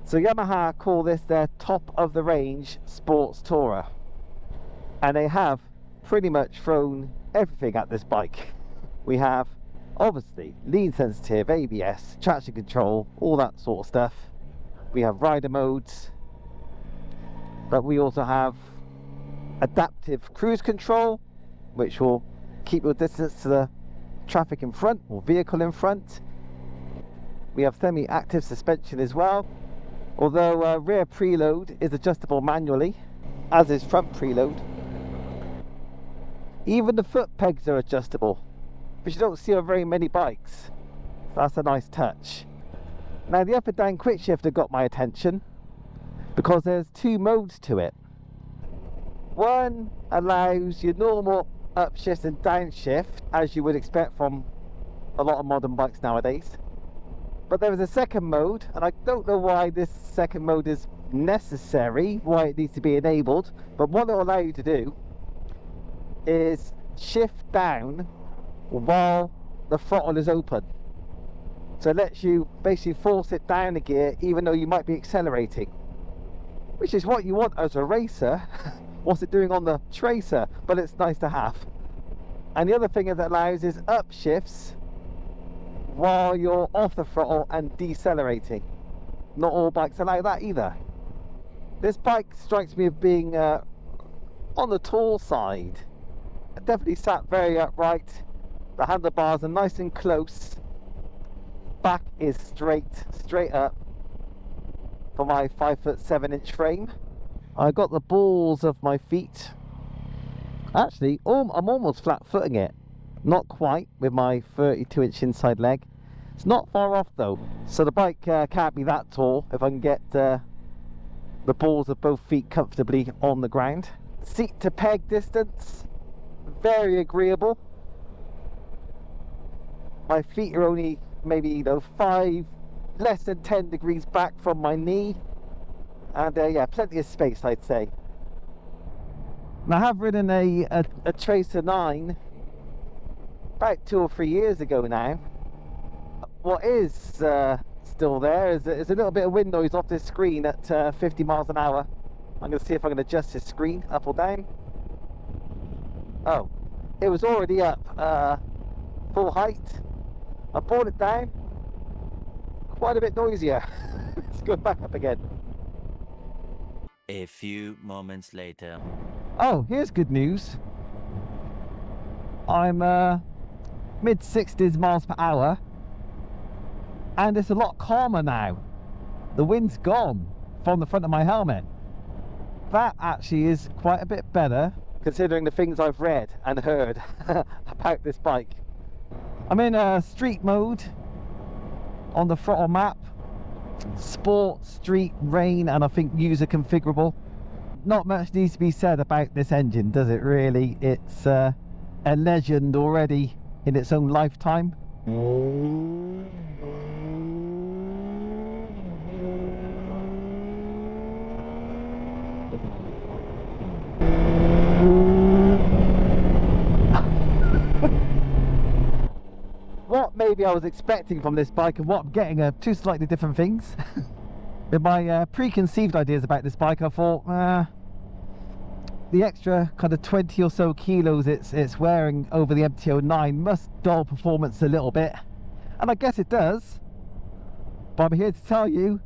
So Yamaha call this their top of the range sports tourer, and they have pretty much thrown everything at this bike. We have obviously lean sensitive, ABS, traction control, all that sort of stuff. We have rider modes, but we also have adaptive cruise control, which will keep your distance to the traffic in front or vehicle in front. We have semi-active suspension as well, although rear preload is adjustable manually, as is front preload. Even the foot pegs are adjustable, which you don't see on very many bikes. So that's a nice touch. Now the up and down quickshifter got my attention because there's two modes to it. One allows your normal upshift and downshift, as you would expect from a lot of modern bikes nowadays. But there is a second mode, and I don't know why this second mode is necessary, why it needs to be enabled, but what it will allow you to do is shift down while the throttle is open. So it lets you basically force it down a gear even though you might be accelerating, which is what you want as a racer. What's it doing on the Tracer? But it's nice to have. And the other thing it allows is upshifts while you're off the throttle and decelerating. Not all bikes allow that either. This bike strikes me as being on the tall side. It definitely sat very upright. The handlebars are nice and close. Back is straight up for my 5'7" frame. I got the balls of my feet. Actually, I'm almost flat footing it. Not quite with my 32" inside leg. It's not far off though. So the bike can't be that tall if I can get the balls of both feet comfortably on the ground. Seat to peg distance, very agreeable. My feet are only maybe less than 10 degrees back from my knee. And yeah, plenty of space, I'd say. And I have ridden a Tracer 9 about 2 or 3 years ago now. What is still there is a little bit of wind noise off this screen at 50 miles an hour. I'm going to see if I can adjust this screen up or down. Oh, it was already up full height. I brought it down. Quite a bit noisier. Let's go back up again. A few moments later. Oh, here's good news. I'm mid 60s miles per hour, and it's a lot calmer now. The wind's gone from the front of my helmet. That actually is quite a bit better considering the things I've read and heard about this bike. I'm in street mode on the throttle map. Sport, street, rain, and I think user configurable. Not much needs to be said about this engine, does it really? It's a legend already in its own lifetime. What maybe I was expecting from this bike and what I'm getting are two slightly different things. With my preconceived ideas about this bike, I thought the extra kind of 20 or so kilos it's wearing over the MT09 must dull performance a little bit, and I guess it does, but I'm here to tell you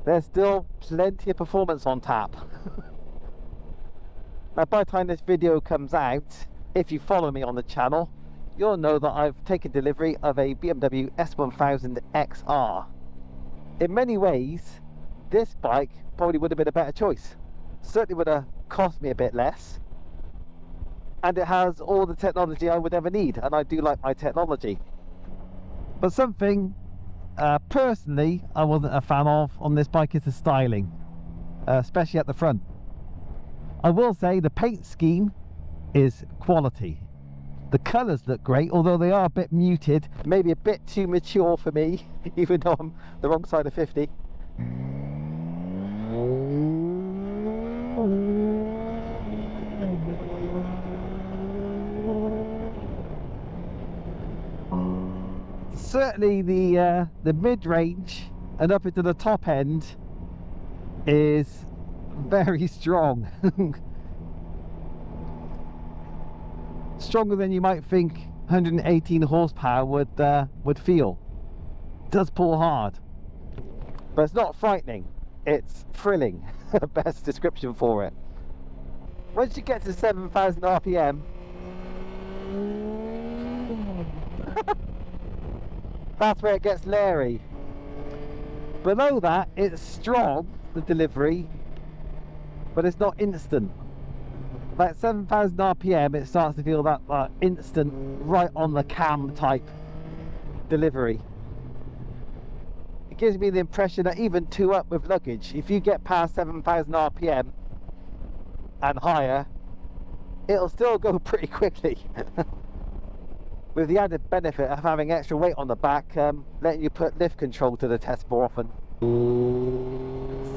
there's still plenty of performance on tap. Now by the time this video comes out, if you follow me on the channel, you'll know that I've taken delivery of a BMW S1000 XR. In many ways, this bike probably would have been a better choice. Certainly would have cost me a bit less, and it has all the technology I would ever need, and I do like my technology. But something personally I wasn't a fan of on this bike is the styling, especially at the front. I will say the paint scheme is quality. The colours look great, although they are a bit muted, maybe a bit too mature for me, even though I'm the wrong side of 50. Certainly the mid-range and up into the top end is very strong. Stronger than you might think 118 horsepower would feel. It does pull hard, but it's not frightening, it's thrilling. Best description for it. Once you get to 7,000 RPM, that's where it gets leery. Below that, it's strong, the delivery, but it's not instant. Like 7,000 RPM, it starts to feel that instant, right on the cam type delivery. It gives me the impression that even 2 up with luggage, if you get past 7,000 RPM and higher, it'll still go pretty quickly. With the added benefit of having extra weight on the back, letting you put lift control to the test more often.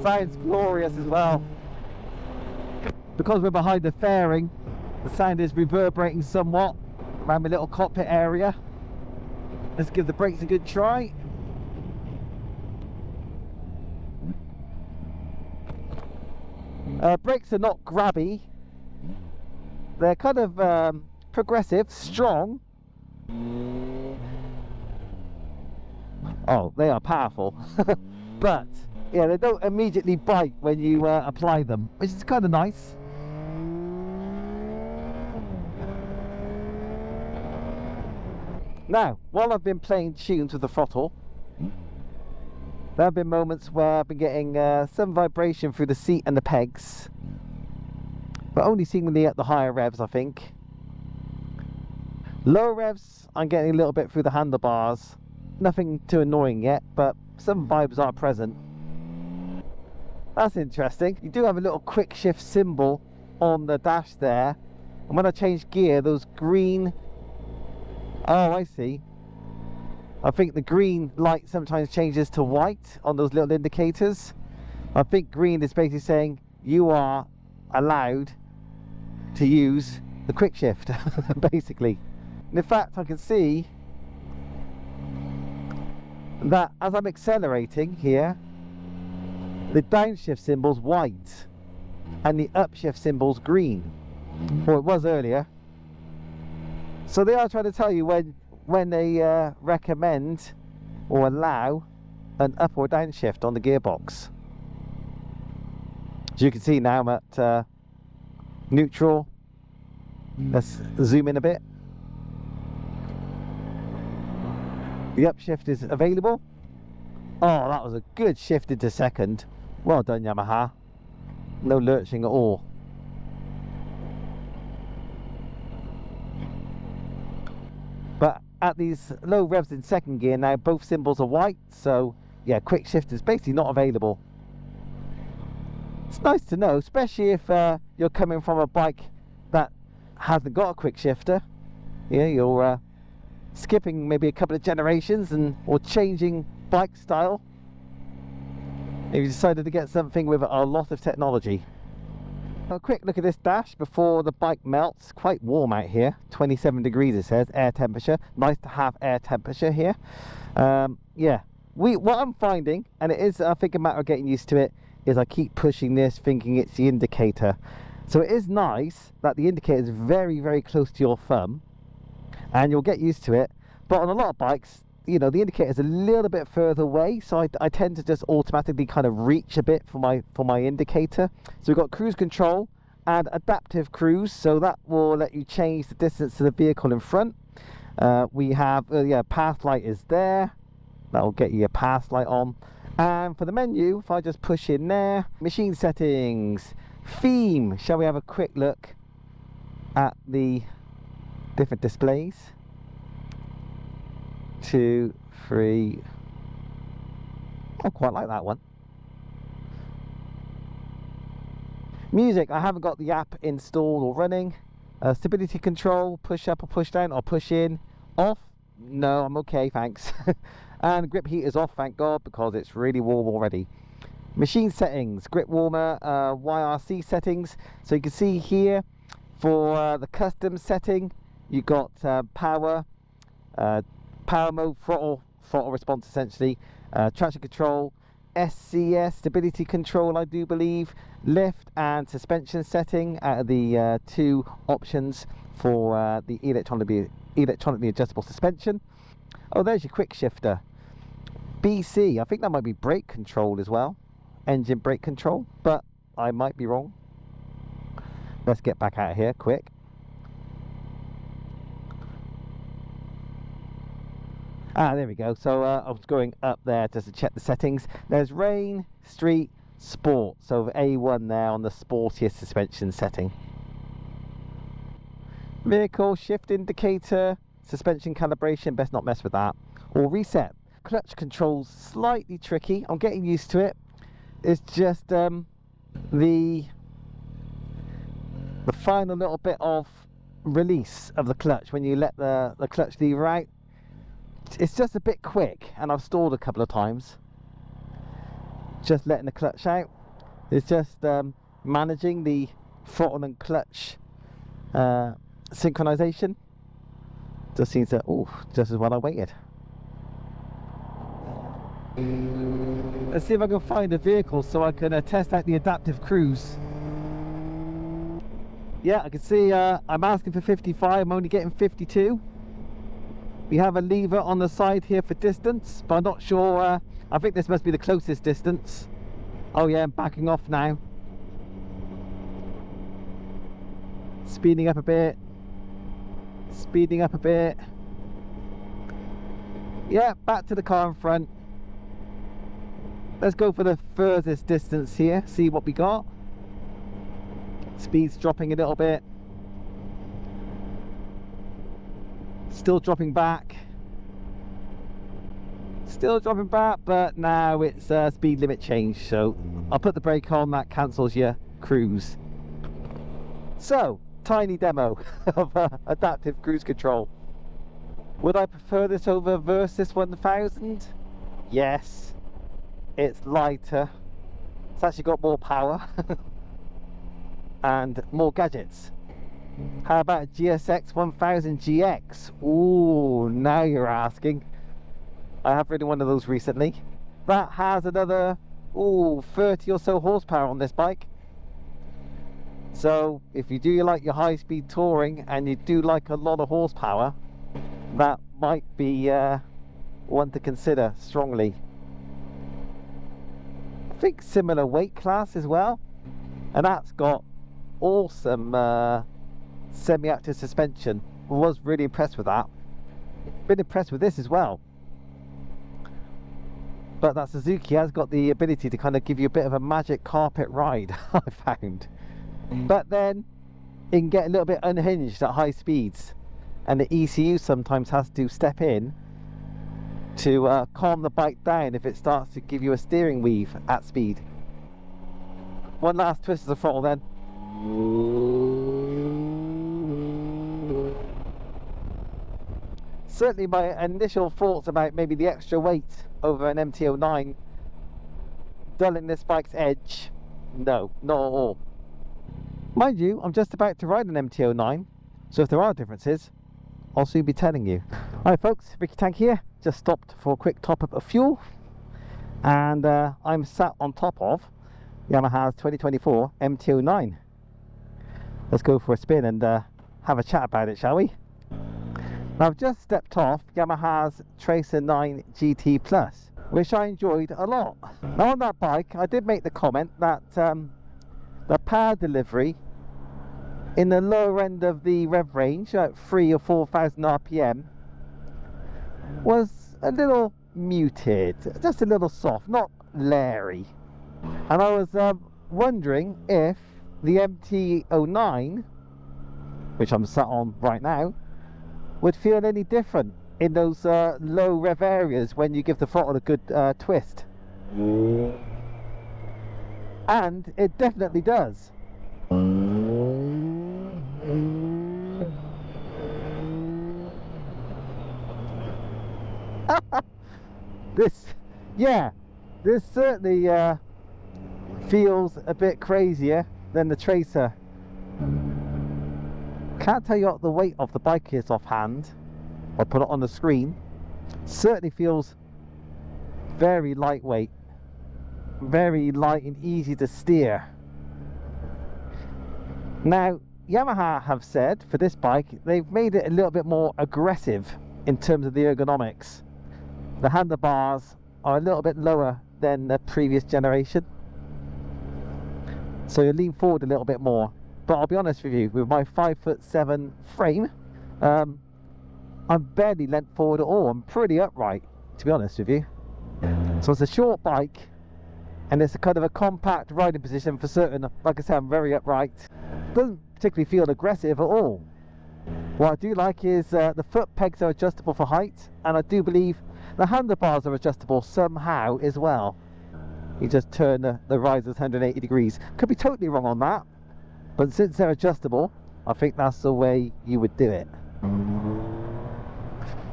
Sounds glorious as well. Because we're behind the fairing, the sound is reverberating somewhat around my little cockpit area. Let's give the brakes a good try. Brakes are not grabby. They're kind of progressive, strong. Oh, they are powerful. But yeah, they don't immediately bite when you apply them, which is kind of nice. Now, while I've been playing tunes with the throttle, there have been moments where I've been getting some vibration through the seat and the pegs, but only seemingly at the higher revs, I think. Lower revs, I'm getting a little bit through the handlebars. Nothing too annoying yet, but some vibes are present. That's interesting. You do have a little quick shift symbol on the dash there, and when I change gear, those green... Oh, I see. I think the green light sometimes changes to white on those little indicators. I think green is basically saying you are allowed to use the quick shift, basically. And in fact, I can see that as I'm accelerating here, the downshift symbol's white and the upshift symbol's green, or it was earlier. So they are trying to tell you when they recommend or allow an up or downshift on the gearbox. As you can see now, I'm at neutral. Let's zoom in a bit. The upshift is available. Oh, that was a good shift into second. Well done, Yamaha. No lurching at all. But at these low revs in second gear now, both symbols are white, so yeah, quick shift is basically not available. It's nice to know, especially if you're coming from a bike that hasn't got a quick shifter. Yeah, you're skipping maybe a couple of generations or changing bike style. Maybe you decided to get something with a lot of technology. A quick look at this dash before the bike melts. Quite warm out here, 27 degrees it says, air temperature. Nice to have air temperature here. Yeah, what I'm finding, and it is I think a matter of getting used to it, is I keep pushing this thinking it's the indicator. So it is nice that the indicator is very, very close to your thumb, and you'll get used to it. But on a lot of bikes, you know, the indicator is a little bit further away, so I tend to just automatically kind of reach a bit for my indicator. So we've got cruise control and adaptive cruise, so that will let you change the distance to the vehicle in front. We have yeah, path light is there. That will get you a path light on. And for the menu, if I just push in there, machine settings, theme. Shall we have a quick look at the different displays? 2, 3. I quite like that one. Music, I haven't got the app installed or running. Stability control, push up or push down or push in. Off? No, I'm okay, thanks. And grip heat is off, thank God, because it's really warm already. Machine settings, grip warmer, YRC settings. So you can see here for the custom setting, you got power mode, throttle response essentially, traction control, SCS stability control, I do believe, lift and suspension setting out of the two options for the electronically adjustable suspension. Oh, there's your quick shifter. BC, I think that might be brake control as well, engine brake control, but I might be wrong. Let's get back out of here quick. Ah, there we go. So I was going up there just to check the settings. There's rain, street, sport. So A1 there on the sportiest suspension setting. Vehicle shift indicator, suspension calibration, best not mess with that. Or reset. Clutch controls slightly tricky. I'm getting used to it. It's just the final little bit of release of the clutch when you let the clutch lever out. It's just a bit quick, and I've stalled a couple of times just letting the clutch out. It's just managing the throttle and clutch synchronization. Just seems to, oh, just as well I waited. Let's see if I can find a vehicle so I can test out the adaptive cruise. Yeah, I can see I'm asking for 55, I'm only getting 52. We have a lever on the side here for distance, but I'm not sure. I think this must be the closest distance. Oh yeah, I'm backing off now. Speeding up a bit. Speeding up a bit. Yeah, back to the car in front. Let's go for the furthest distance here, see what we got. Speed's dropping a little bit. Still dropping back. Still dropping back, but now it's speed limit change, so I'll put the brake on, that cancels your cruise. So, tiny demo of adaptive cruise control. Would I prefer this over Versys 1000? Yes. It's lighter. It's actually got more power and more gadgets. How about a GSX-1000 GX? Ooh, now you're asking. I have ridden one of those recently. That has another 30 or so horsepower on this bike. So if you do like your high-speed touring and you do like a lot of horsepower, that might be one to consider strongly. I think similar weight class as well, and that's got awesome semi-active suspension. I was really impressed with that. Been impressed with this as well. But that Suzuki has got the ability to kind of give you a bit of a magic carpet ride, I found. But then it can get a little bit unhinged at high speeds, and the ECU sometimes has to step in to calm the bike down if it starts to give you a steering weave at speed. One last twist of the throttle then. Certainly my initial thoughts about maybe the extra weight over an MT09 dulling this bike's edge. No, not at all. Mind you, I'm just about to ride an MT09, so if there are differences, I'll soon be telling you. Alright folks, Ricky Tank here, just stopped for a quick top up of fuel, and I'm sat on top of Yamaha's 2024 MT09. Let's go for a spin and have a chat about it, shall we? Now, I've just stepped off Yamaha's Tracer 9 GT Plus, which I enjoyed a lot. Now on that bike, I did make the comment that the power delivery in the lower end of the rev range, at 3,000 or 4,000 RPM, was a little muted, just a little soft, not Larry. And I was wondering if the MT09, which I'm sat on right now, would feel any different in those low rev areas when you give the throttle a good twist. And it definitely does. This certainly feels a bit crazier than the Tracer. Can't tell you what the weight of the bike is offhand. I'll put it on the screen. Certainly feels very lightweight. very light and easy to steer. Now Yamaha have said for this bike they've made it a little bit more aggressive in terms of the ergonomics. The handlebars are a little bit lower than the previous generation, so you lean forward a little bit more. But I'll be honest with you, with my 5'7" frame, I'm barely leant forward at all. I'm pretty upright, to be honest with you. So it's a short bike and it's a kind of a compact riding position for certain. Like I said, I'm very upright. Doesn't particularly feel aggressive at all. What I do like is the foot pegs are adjustable for height, and I do believe the handlebars are adjustable somehow as well. You just turn the risers 180 degrees. Could be totally wrong on that, but since they're adjustable, I think that's the way you would do it.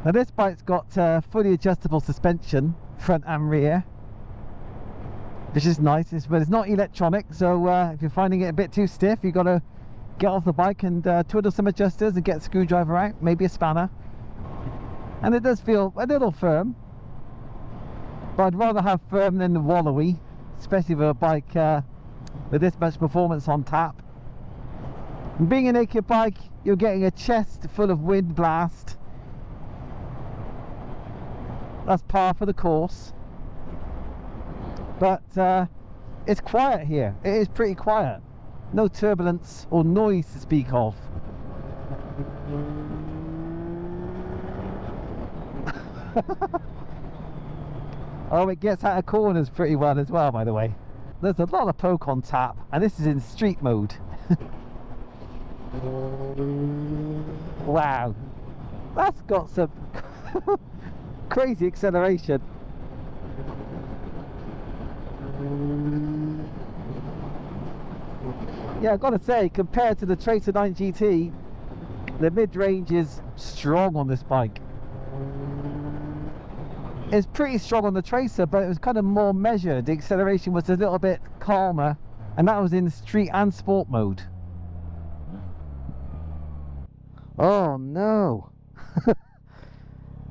Now this bike's got fully adjustable suspension, front and rear, which is nice, but it's not electronic, so if you're finding it a bit too stiff, you've got to get off the bike and twiddle some adjusters and get a screwdriver out, maybe a spanner. And it does feel a little firm, but I'd rather have firm than wallowy, especially with a bike with this much performance on tap. And being a naked bike, you're getting a chest full of wind blast. That's par for the course. But it's quiet here. It is pretty quiet. No turbulence or noise to speak of. Oh, it gets out of corners pretty well as well, by the way. There's a lot of poke on tap, and this is in street mode. Wow, that's got some crazy acceleration. Yeah, I've got to say, compared to the Tracer 9 GT, the mid-range is strong on this bike. It's pretty strong on the Tracer, but it was kind of more measured. The acceleration was a little bit calmer, and that was in street and sport mode. Oh no.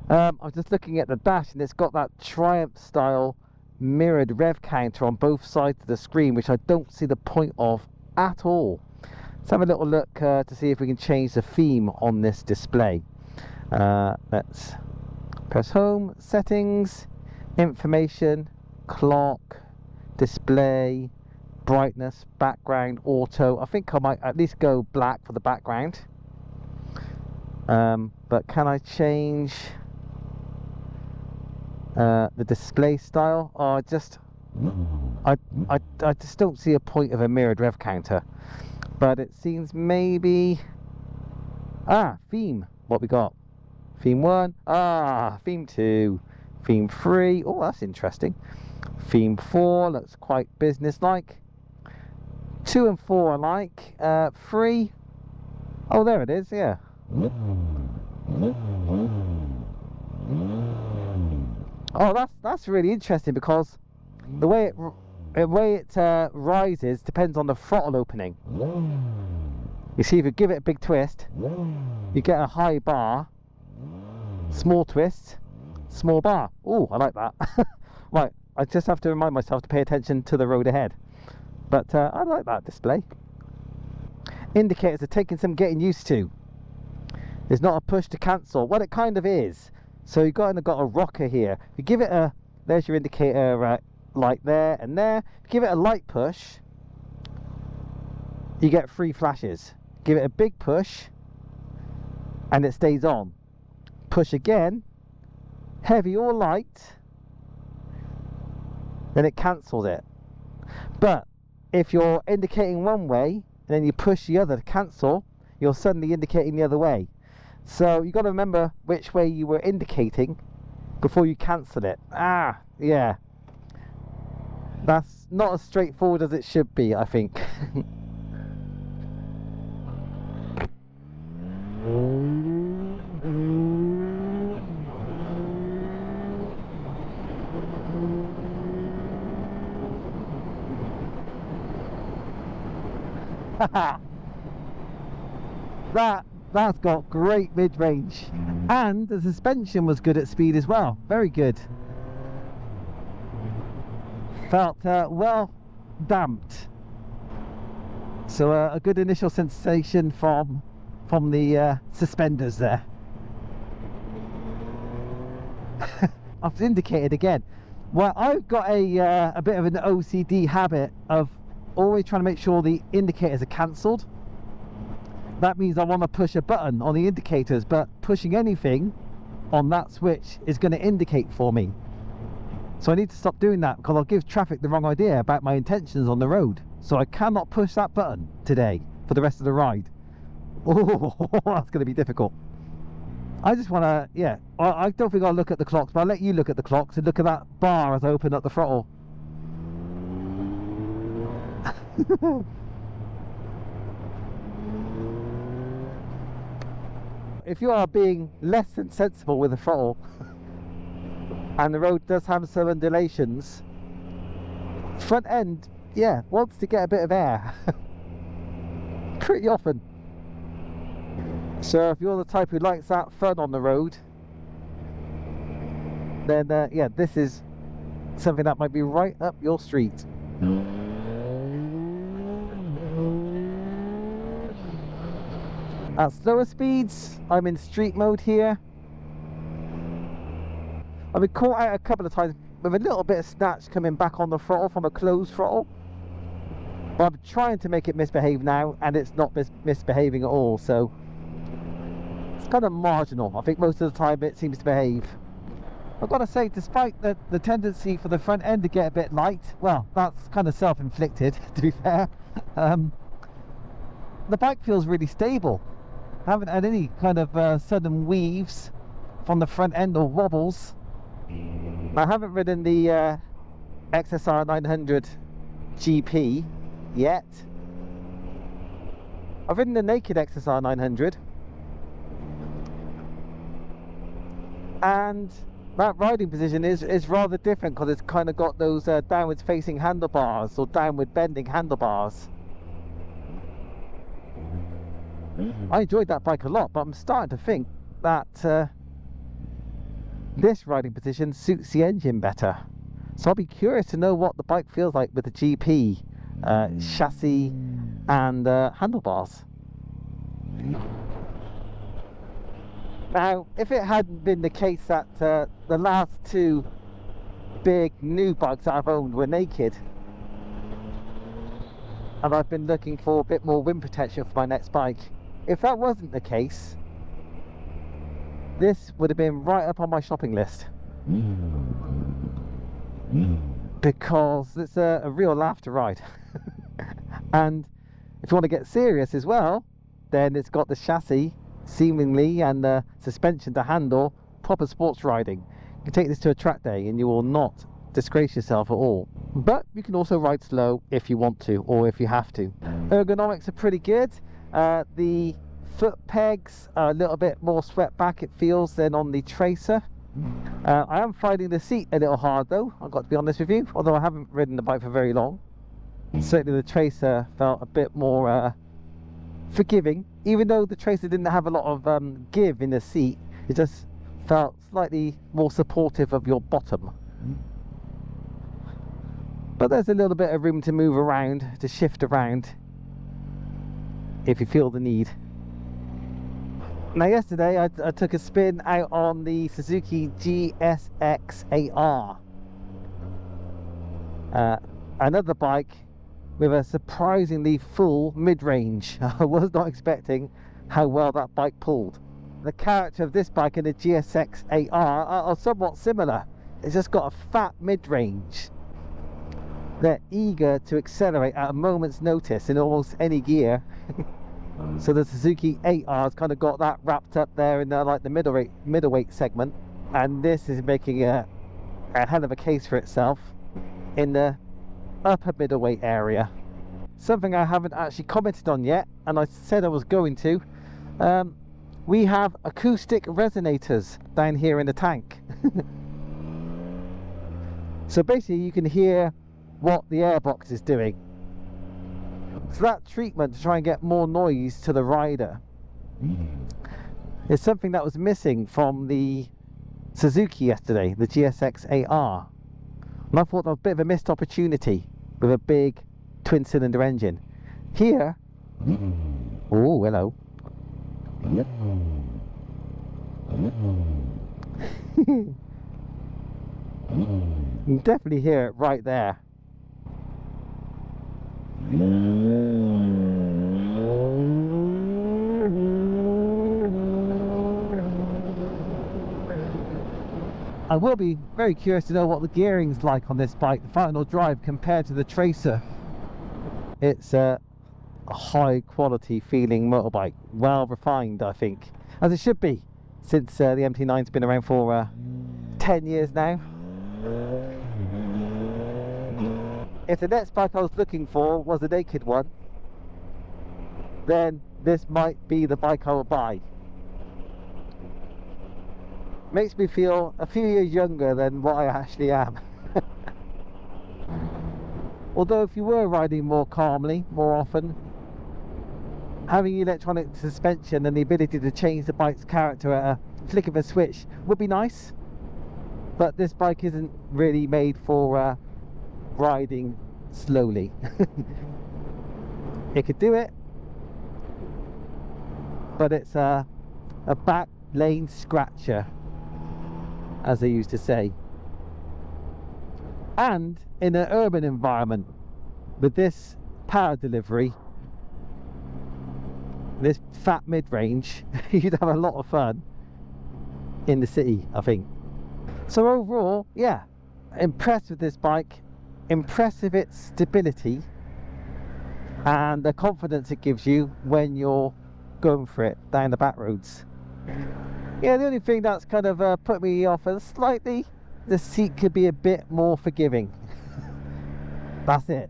I was just looking at the dash, and it's got that Triumph style mirrored rev counter on both sides of the screen, which I don't see the point of at all. Let's have a little look to see if we can change the theme on this display. Let's press home, settings, information, clock, display, brightness, background, auto. I think I might at least go black for the background. But can I change the display style? Oh, I just don't see a point of a mirrored rev counter. But it seems maybe theme. What we got? Theme 1, theme 2, theme 3. Oh, that's interesting. Theme 4 looks quite business-like. 2 and 4 I like. 3. Oh, there it is. Yeah. Oh, that's really interesting, because the way it rises depends on the throttle opening. You see, if you give it a big twist, you get a high bar. Small twist, small bar. Oh, I like that. Right, I just have to remind myself to pay attention to the road ahead. But I like that display. Indicators are taking some getting used to. There's not a push to cancel. Well, it kind of is. So you've got a rocker here. You give it a, there's your indicator light there and there. If you give it a light push, you get 3 flashes. Give it a big push and it stays on. Push again, heavy or light, then it cancels it. But if you're indicating one way and then you push the other to cancel, you're suddenly indicating the other way. So you've got to remember which way you were indicating before you cancel it. Yeah, that's not as straightforward as it should be, I think. That's got great mid-range, and the suspension was good at speed as well. Very good. felt well damped. So a good initial sensation from the suspenders there. I've indicated again. Well, I've got a bit of an OCD habit of always trying to make sure the indicators are cancelled. That means I want to push a button on the indicators, but pushing anything on that switch is going to indicate for me. So I need to stop doing that, because I'll give traffic the wrong idea about my intentions on the road. So I cannot push that button today for the rest of the ride. Oh, that's going to be difficult. I just want to, yeah, I don't think I'll look at the clocks, but I'll let you look at the clocks and look at that bar as I open up the throttle. If you are being less than sensible with the throttle and the road does have some undulations, front end, yeah, wants to get a bit of air pretty often. So if you're the type who likes that fun on the road, then yeah, this is something that might be right up your street. At slower speeds, I'm in street mode here. I've been caught out a couple of times with a little bit of snatch coming back on the throttle from a closed throttle. But I'm trying to make it misbehave now, and it's not misbehaving at all, so it's kind of marginal. I think most of the time it seems to behave. I've got to say, despite the tendency for the front end to get a bit light, well, that's kind of self-inflicted, to be fair. The bike feels really stable. I haven't had any kind of sudden weaves from the front end or wobbles. I haven't ridden the XSR 900 GP yet. I've ridden the naked XSR 900, and that riding position is rather different, because it's kind of got those downwards facing handlebars, or downward bending handlebars. I enjoyed that bike a lot, but I'm starting to think that this riding position suits the engine better. So I'll be curious to know what the bike feels like with the GP chassis and handlebars. Now, if it hadn't been the case that the last two big new bikes that I've owned were naked, and I've been looking for a bit more wind protection for my next bike, if that wasn't the case, this would have been right up on my shopping list. Because it's a real laugh to ride. And if you want to get serious as well, then it's got the chassis, seemingly, and the suspension to handle proper sports riding. You can take this to a track day and you will not disgrace yourself at all. But you can also ride slow if you want to, or if you have to. Ergonomics are pretty good. The foot pegs are a little bit more swept back, it feels, than on the Tracer. I am finding the seat a little hard though, I've got to be honest with you, although I haven't ridden the bike for very long. Certainly the Tracer felt a bit more forgiving, even though the Tracer didn't have a lot of give in the seat. It just felt slightly more supportive of your bottom. But there's a little bit of room to move around, to shift around, if you feel the need. Now yesterday I took a spin out on the Suzuki GSX-8R. Another bike with a surprisingly full mid-range. I was not expecting how well that bike pulled. The character of this bike and the GSX-8R are somewhat similar. It's just got a fat mid-range. They're eager to accelerate at a moment's notice in almost any gear. So the Suzuki 8R's kind of got that wrapped up there in like the middleweight segment, and this is making a hell of a case for itself in the upper middleweight area. Something I haven't actually commented on yet, and I said I was going to. We have acoustic resonators down here in the tank. So basically you can hear what the airbox is doing. So that treatment to try and get more noise to the rider is something that was missing from the Suzuki yesterday, the GSX-8R. And I thought that was a bit of a missed opportunity with a big twin cylinder engine. Here, oh hello. You can definitely hear it right there. I will be very curious to know what the gearing's like on this bike, the final drive, compared to the Tracer. It's a high quality feeling motorbike, well refined, I think, as it should be, since the MT9's been around for 10 years now. If the next bike I was looking for was a naked one, then this might be the bike I will buy. Makes me feel a few years younger than what I actually am. Although if you were riding more calmly, more often, having electronic suspension and the ability to change the bike's character at a flick of a switch would be nice. But this bike isn't really made for riding slowly. It could do it, but it's a back lane scratcher, as they used to say. And in an urban environment, with this power delivery, this fat mid-range, you'd have a lot of fun in the city, I think. So overall, yeah, impressed with this bike, impressed with its stability and the confidence it gives you when you're going for it down the back roads. Yeah, the only thing that's kind of put me off is slightly, the seat could be a bit more forgiving. That's it.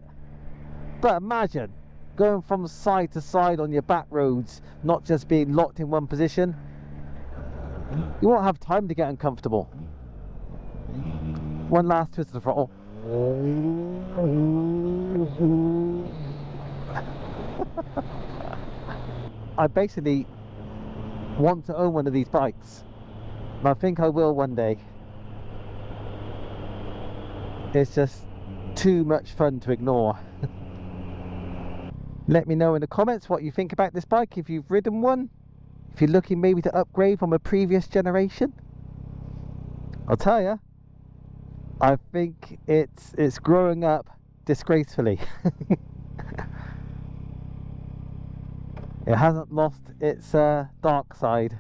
But imagine going from side to side on your back roads, not just being locked in one position. You won't have time to get uncomfortable. One last twist of the throttle. I basically want to own one of these bikes, and I think I will one day. It's just too much fun to ignore. Let me know in the comments what you think about this bike, if you've ridden one, if you're looking maybe to upgrade from a previous generation. I'll tell you, I think it's growing up disgracefully. It hasn't lost its dark side.